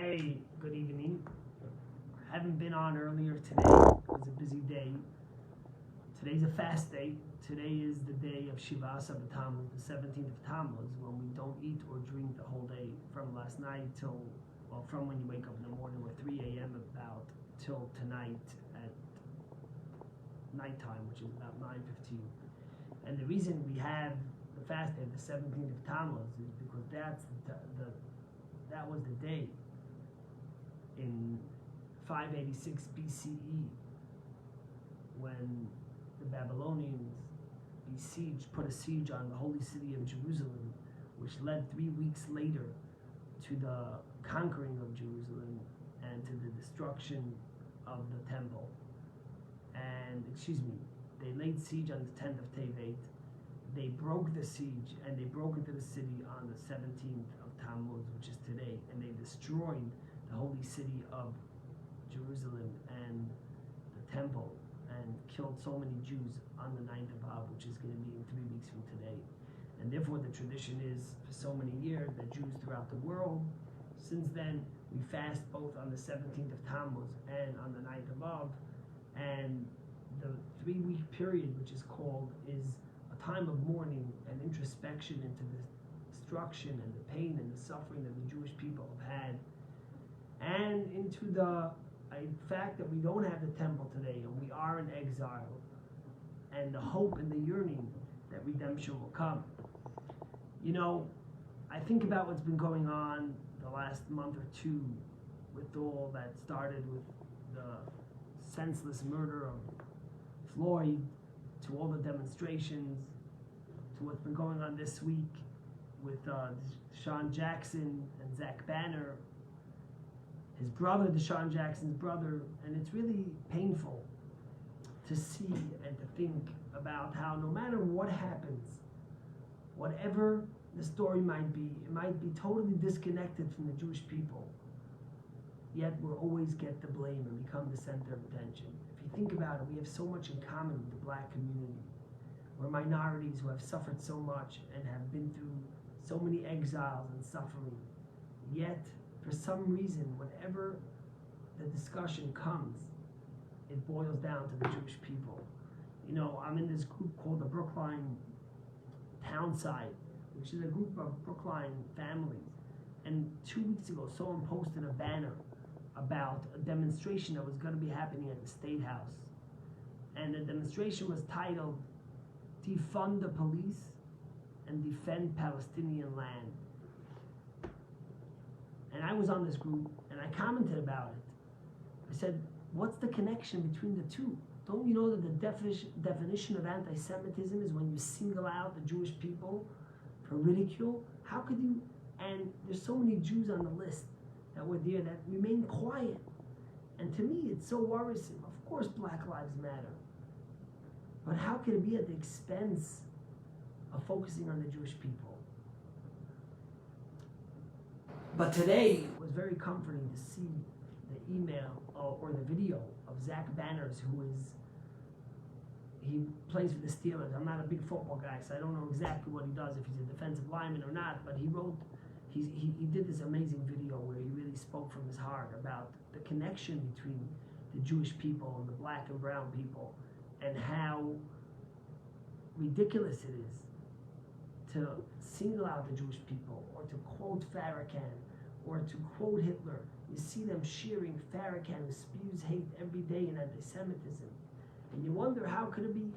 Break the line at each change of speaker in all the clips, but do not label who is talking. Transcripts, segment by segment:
Hey, good evening. I haven't been on earlier today. It was a busy day. Today's a fast day. Today is the day of Shivas of Tammuz, the 17th of Tammuz, when we don't eat or drink the whole day from last night till, well, from when you wake up in the morning or 3 a.m. about till tonight at nighttime, which is about 9:15. And the reason we have the fast day, the 17th of Tammuz, is because that was the day in 586 BCE when the Babylonians put a siege on the holy city of Jerusalem, which led 3 weeks later to the conquering of Jerusalem and to the destruction of the temple. And, they laid siege on the 10th of Tevet. They broke the siege and they broke into the city on the 17th of Tammuz, which is today, and they destroyed the holy city of Jerusalem and the temple and killed so many Jews on the 9th of Av, which is going to be in 3 weeks from today. And therefore the tradition is, for so many years, that Jews throughout the world, since then, we fast both on the 17th of Tammuz and on the 9th of Av, and the 3-week period, which is a time of mourning and introspection into the destruction and the pain and the suffering that the Jewish people have had, and into the fact that we don't have the temple today and we are in exile, and the hope and the yearning that redemption will come. You know, I think about what's been going on the last month or two with all that started with the senseless murder of Floyd, to all the demonstrations, to what's been going on this week with Deshaun Jackson and Zach Banner, his brother, Deshaun Jackson's brother, and it's really painful to see and to think about how no matter what happens, whatever the story might be, it might be totally disconnected from the Jewish people, yet we'll always get the blame and become the center of attention. If you think about it, we have so much in common with the black community. We're minorities who have suffered so much and have been through so many exiles and suffering. Yet, for some reason, whenever the discussion comes, it boils down to the Jewish people. You know, I'm in this group called the Brookline Townside, which is a group of Brookline families. And 2 weeks ago, someone posted a banner about a demonstration that was going to be happening at the State House. And the demonstration was titled, "Defund the Police and Defend Palestinian Land." And I was on this group and I commented about it. I said, what's the connection between the two? Don't you know that the definition of anti-Semitism is when you single out the Jewish people for ridicule? How could you? And there's so many Jews on the list that were there that remain quiet. And to me, it's so worrisome. Of course, Black Lives Matter. But how could it be at the expense of focusing on the Jewish people? But today it was very comforting to see the email or the video of Zach Banners, he plays for the Steelers. I'm not a big football guy, so I don't know exactly what he does, if he's a defensive lineman or not, but he did this amazing video where he really spoke from his heart about the connection between the Jewish people and the black and brown people, and how ridiculous it is to single out the Jewish people, or to quote Farrakhan, or to quote Hitler. You see them cheering Farrakhan, who spews hate every day in anti-Semitism. And you wonder, how could it be?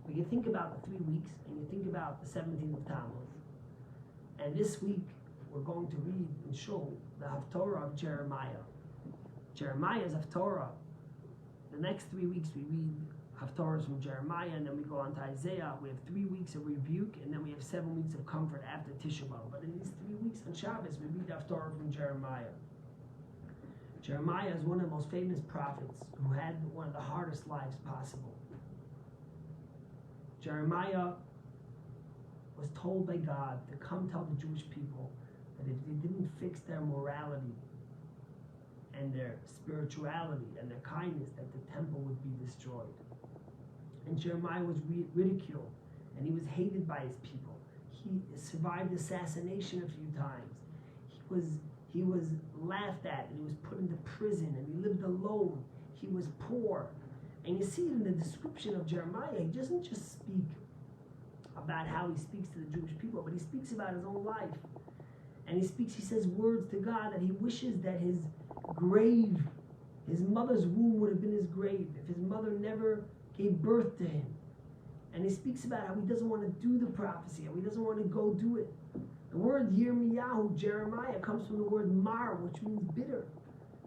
When you think about the 3 weeks, and you think about the 17th of Tammuz, and this week we're going to read and show the Haftorah of Jeremiah. Jeremiah's Haftorah. The next 3 weeks we read Haftorahs from Jeremiah, and then we go on to Isaiah. We have 3 weeks of rebuke, and then we have 7 weeks of comfort after Tisha B'Av. But in these 3 weeks on Shabbos, we read the Haftorah from Jeremiah. Jeremiah is one of the most famous prophets who had one of the hardest lives possible. Jeremiah was told by God to come tell the Jewish people that if they didn't fix their morality and their spirituality and their kindness, that the temple would be destroyed. And Jeremiah was ridiculed, and he was hated by his people. He survived assassination a few times. He was He was laughed at, and he was put into prison, and he lived alone. He was poor. And you see it in the description of Jeremiah. He doesn't just speak about how he speaks to the Jewish people, but he speaks about his own life. And he says words to God that he wishes that his grave, his mother's womb would have been his grave, if his mother never gave birth to him. And he speaks about how he doesn't want to do the prophecy, how he doesn't want to go do it. The word Yirmiyahu, Jeremiah, comes from the word mar, which means bitter.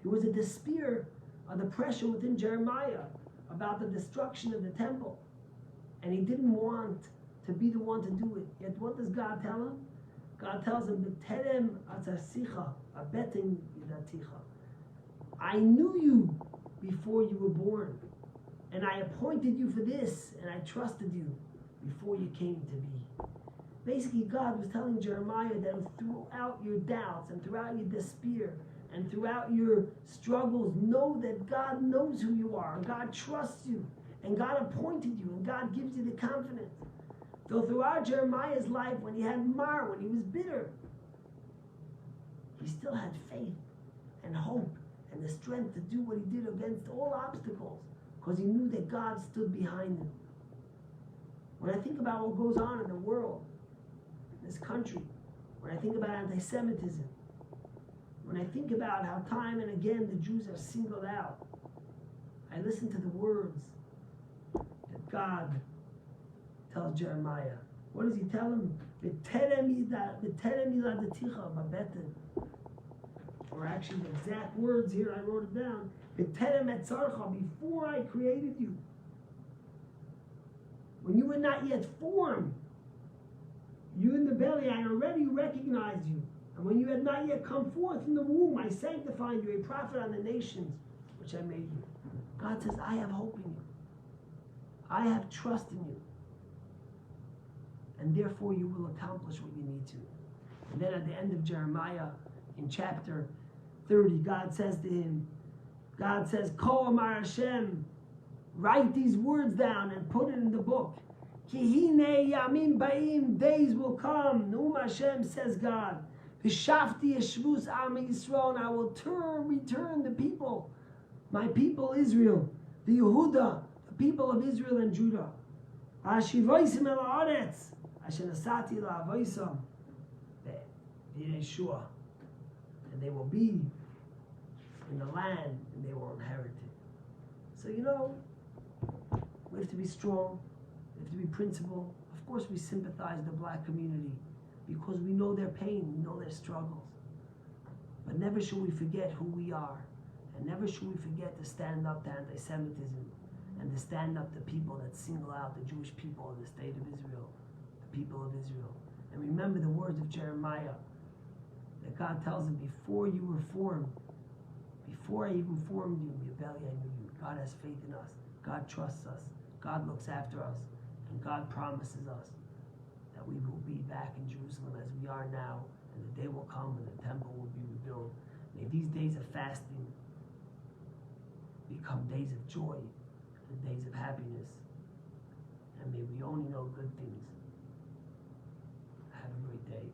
There was a despair, a depression within Jeremiah about the destruction of the temple. And he didn't want to be the one to do it. Yet what does God tell him? God tells him, "B'terem atzasicha, abetim yidaticha." I knew you before you were born, and I appointed you for this, and I trusted you before you came to be. Basically, God was telling Jeremiah that throughout your doubts and throughout your despair and throughout your struggles, know that God knows who you are, and God trusts you, and God appointed you, and God gives you the confidence. So throughout Jeremiah's life, when he had mar, when he was bitter, he still had faith and hope and the strength to do what he did against all obstacles, because he knew that God stood behind him. When I think about what goes on in the world, in this country, when I think about anti-Semitism, when I think about how time and again the Jews are singled out, I listen to the words that God tells Jeremiah. What does he tell him? Or actually the exact words here, I wrote it down. Before I created you. When you were not yet formed, you in the belly, I already recognized you. And when you had not yet come forth from the womb, I sanctified you, a prophet on the nations, which I made you. God says, I have hope in you. I have trust in you. And therefore you will accomplish what you need to. And then at the end of Jeremiah, in chapter 30, God says to him, God says, Ko Amar Hashem, write these words down and put it in the book. Ki hine yamim ba'im, days will come. Neum Hashem, says God. V'shafti yeshvus am Yisrael, and I will return the people, my people Israel, the Yehuda, the people of Israel and Judah. Ashivoisim el haaretz, asher nasati la'avoisam, v'Yeshua, and they will be in the land and they will inherit it. So we have to be strong, we have to be principled. Of course we sympathize with the black community because we know their pain, we know their struggles. But never should we forget who we are, and never should we forget to stand up to anti-Semitism and to stand up to people that single out the Jewish people of the state of Israel, the people of Israel. And remember the words of Jeremiah, that God tells him, before you were formed, before I even formed you in your belly, I knew you. God has faith in us. God trusts us. God looks after us. And God promises us that we will be back in Jerusalem as we are now, and the day will come when the temple will be rebuilt. May these days of fasting become days of joy and days of happiness. And may we only know good things. Have a great day.